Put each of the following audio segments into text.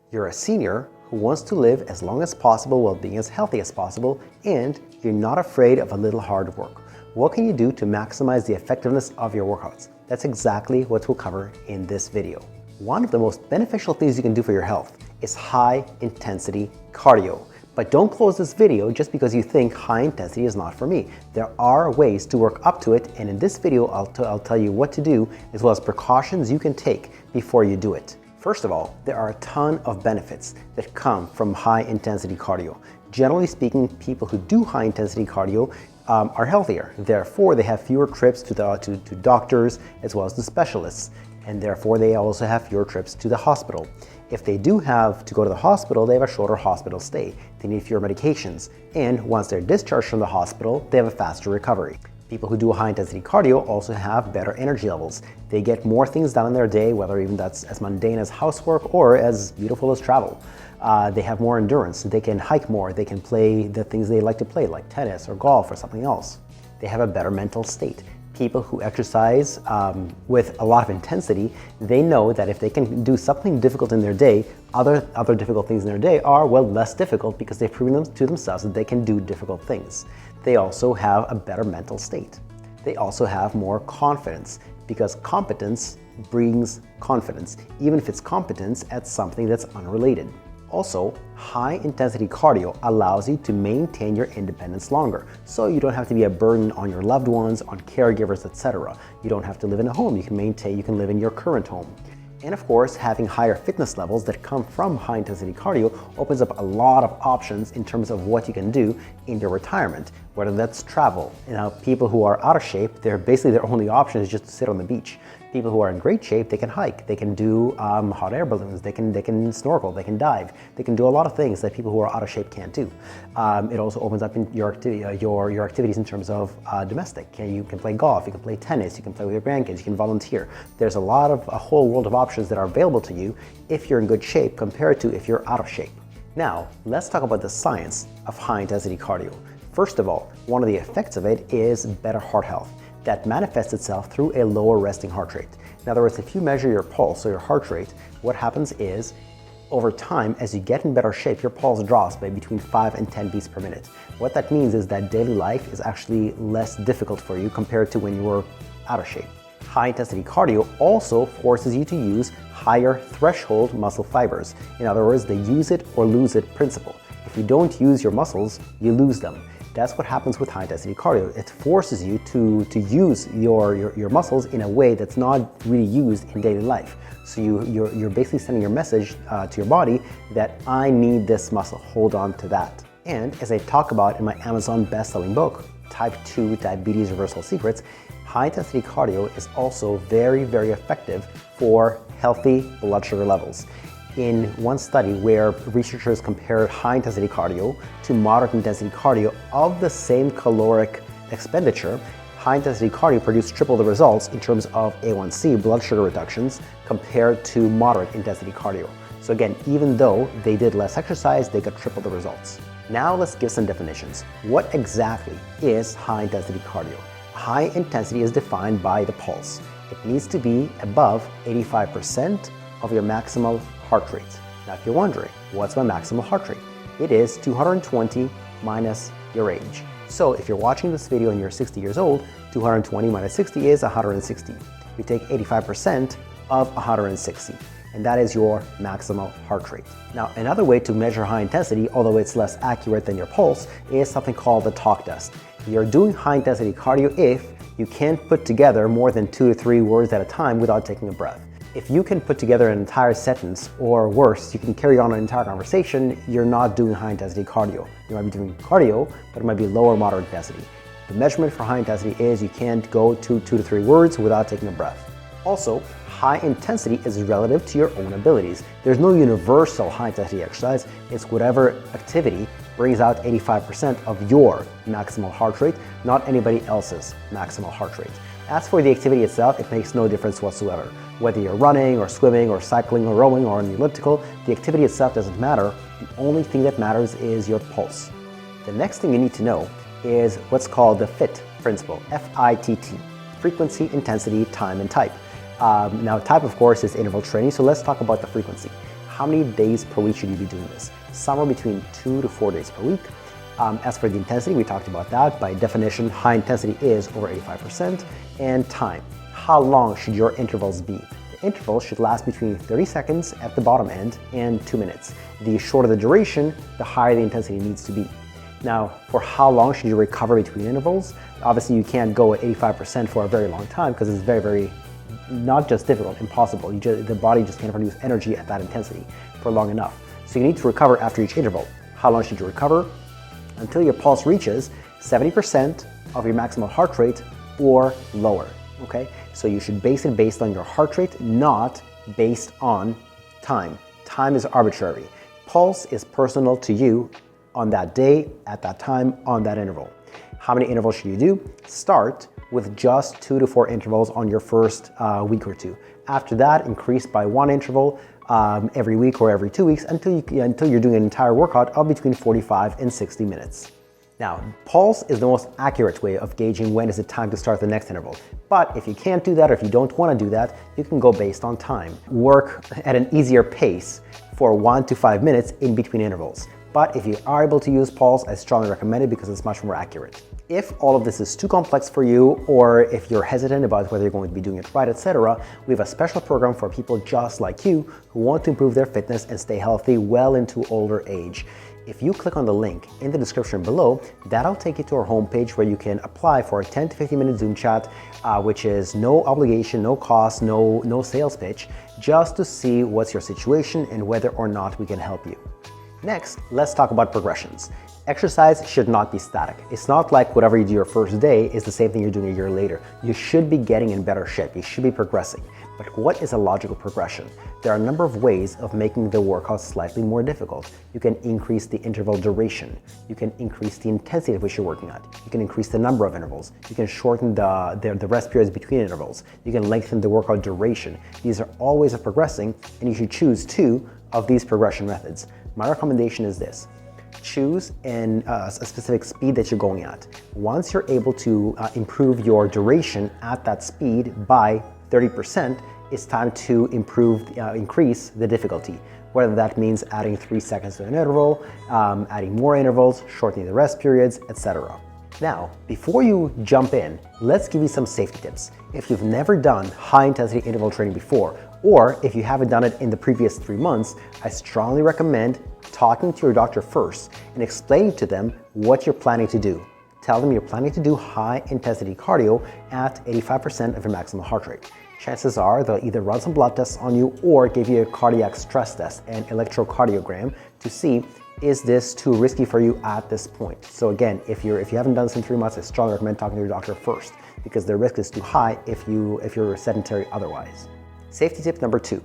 You're a senior who wants to live as long as possible while being as healthy as possible, and you're not afraid of a little hard work. What can you do to maximize the effectiveness of your workouts? That's exactly what we'll cover in this video. One of the most beneficial things you can do for your health is high intensity cardio. But don't close this video just because you think high intensity is not for me. There are ways to work up to it, and in this video I'll tell you what to do as well as precautions you can take before you do it. First of all, there are a ton of benefits that come from high intensity cardio. Generally speaking, people who do high intensity cardio are healthier. Therefore, they have fewer trips to doctors as well as to specialists, and therefore they also have fewer trips to the hospital. If they do have to go to the hospital, they have a shorter hospital stay. They need fewer medications, and once they're discharged from the hospital, they have a faster recovery. People who do high intensity cardio also have better energy levels. They get more things done in their day, whether even that's as mundane as housework or as beautiful as travel. They have more endurance. They can hike more. They can play the things they like to play, like tennis or golf or something else. They have a better mental state. People who exercise with a lot of intensity, they know that if they can do something difficult in their day, other difficult things in their day are, well, less difficult because they've proven to themselves that they can do difficult things. They also have a better mental state. They also have more confidence because competence brings confidence, even if it's competence at something that's unrelated. Also, high intensity cardio allows you to maintain your independence longer, so you don't have to be a burden on your loved ones, on caregivers, etc. You don't have to live in a home. You can live in your current home. And of course, having higher fitness levels that come from high intensity cardio opens up a lot of options in terms of what you can do in your retirement, whether that's travel. People who are out of shape, their only option is just to sit on the beach. People who are in great shape, they can hike, they can do hot air balloons, they can snorkel, they can dive, they can do a lot of things that people who are out of shape can't do. It also opens up in your activities in terms of domestic. You can play golf, you can play tennis, you can play with your grandkids, you can volunteer. There's a whole world of options that are available to you if you're in good shape compared to if you're out of shape. Now, let's talk about the science of high intensity cardio. First of all, one of the effects of it is better heart health. That manifests itself through a lower resting heart rate. In other words, if you measure your pulse or your heart rate, what happens is, over time, as you get in better shape, your pulse drops by between 5 and 10 beats per minute. What that means is that daily life is actually less difficult for you compared to when you were out of shape. High intensity cardio also forces you to use higher threshold muscle fibers. In other words, the use it or lose it principle. If you don't use your muscles, you lose them. That's what happens with high intensity cardio. It forces you to use your muscles in a way that's not really used in daily life. So you're basically sending your message to your body that I need this muscle, hold on to that. And as I talk about in my Amazon best-selling book, Type 2 Diabetes Reversal Secrets, high intensity cardio is also very, very effective for healthy blood sugar levels. In one study where researchers compared high intensity cardio to moderate intensity cardio of the same caloric expenditure, high intensity cardio produced triple the results in terms of A1C, blood sugar reductions, compared to moderate intensity cardio. So again, even though they did less exercise, they got triple the results. Now let's give some definitions. What exactly is high intensity cardio? High intensity is defined by the pulse. It needs to be above 85% of your maximal heart rate. Now, if you're wondering, what's my maximal heart rate? It is 220 minus your age. So if you're watching this video and you're 60 years old, 220 minus 60 is 160. You take 85% of 160, and that is your maximal heart rate. Now, another way to measure high intensity, although it's less accurate than your pulse, is something called the talk test. You're doing high intensity cardio if you can't put together more than 2 to 3 words at a time without taking a breath. If you can put together an entire sentence, or worse, you can carry on an entire conversation, you're not doing high intensity cardio. You might be doing cardio, but it might be lower moderate intensity. The measurement for high intensity is you can't go to 2 to 3 words without taking a breath. Also, high intensity is relative to your own abilities. There's no universal high intensity exercise. It's whatever activity brings out 85% of your maximal heart rate, not anybody else's maximal heart rate. As for the activity itself, it makes no difference whatsoever. Whether you're running or swimming or cycling or rowing or on the elliptical, the activity itself doesn't matter. The only thing that matters is your pulse. The next thing you need to know is what's called the FIT principle, F-I-T-T, frequency, intensity, time, and type. Now type, of course, is interval training, so let's talk about the frequency. how many days per week should you be doing this? Somewhere between 2 to 4 days per week. As for the intensity, we talked about that. By definition, high intensity is over 85%. And time. How long should your intervals be? The interval should last between 30 seconds at the bottom end and 2 minutes. The shorter the duration, the higher the intensity needs to be. Now, for how long should you recover between intervals? Obviously, you can't go at 85% for a very long time because it's very, very, not just difficult, impossible. The body just can't produce energy at that intensity for long enough. So you need to recover after each interval. How long should you recover? Until your pulse reaches 70% of your maximal heart rate or lower, okay? So you should base it based on your heart rate, not based on time. Time is arbitrary. Pulse is personal to you on that day, at that time, on that interval. How many intervals should you do? Start with just 2 to 4 intervals on your first week or two. After that, increase by 1 interval every week or every 2 weeks until you're doing an entire workout of between 45 and 60 minutes. Now, pulse is the most accurate way of gauging when is it time to start the next interval. But if you can't do that, or if you don't want to do that, you can go based on time. Work at an easier pace for 1 to 5 minutes in between intervals. But if you are able to use pulse, I strongly recommend it because it's much more accurate. If all of this is too complex for you, or if you're hesitant about whether you're going to be doing it right, etc., we have a special program for people just like you who want to improve their fitness and stay healthy well into older age. If you click on the link in the description below, that'll take you to our homepage where you can apply for a 10 to 15 minute Zoom chat, which is no obligation, no cost, no sales pitch, just to see what's your situation and whether or not we can help you. Next, let's talk about progressions. Exercise should not be static. It's not like whatever you do your first day is the same thing you're doing a year later. You should be getting in better shape. You should be progressing. But what is a logical progression? There are a number of ways of making the workout slightly more difficult. You can increase the interval duration. You can increase the intensity at which you're working at. You can increase the number of intervals. You can shorten the rest periods between intervals. You can lengthen the workout duration. These are all ways of progressing, and you should choose 2 of these progression methods. My recommendation is this. Choose a specific speed that you're going at. Once you're able to improve your duration at that speed by 30%, it's time to increase the difficulty. Whether that means adding 3 seconds to an interval, adding more intervals, shortening the rest periods, etc. Now, before you jump in, let's give you some safety tips. If you've never done high intensity interval training before, or if you haven't done it in the previous 3 months, I strongly recommend talking to your doctor first and explaining to them what you're planning to do. Tell them you're planning to do high intensity cardio at 85% of your maximum heart rate. Chances are they'll either run some blood tests on you or give you a cardiac stress test and electrocardiogram to see, is this too risky for you at this point? So again, if you haven't done this in 3 months, I strongly recommend talking to your doctor first because the risk is too high if you're sedentary otherwise. Safety tip number 2.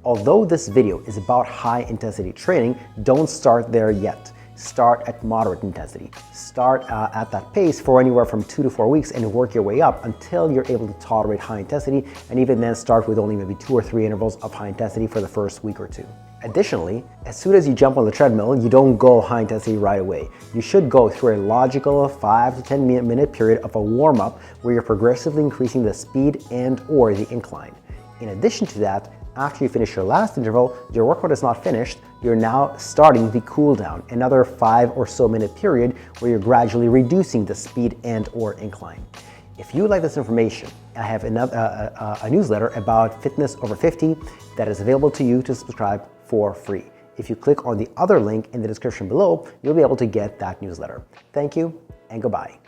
Although this video is about high intensity training, don't start there yet. Start at moderate intensity. Start at that pace for anywhere from 2 to 4 weeks and work your way up until you're able to tolerate high intensity, and even then start with only maybe 2 or 3 intervals of high intensity for the first week or 2. Additionally, as soon as you jump on the treadmill, you don't go high intensity right away. You should go through a logical 5 to 10 minute period of a warm-up where you're progressively increasing the speed and or the incline. In addition to that, after you finish your last interval, your workout is not finished, you're now starting the cool down, another 5 or so minute period where you're gradually reducing the speed and or incline. If you like this information, I have a newsletter about fitness over 50 that is available to you to subscribe for free. If you click on the other link in the description below, you'll be able to get that newsletter. Thank you and goodbye.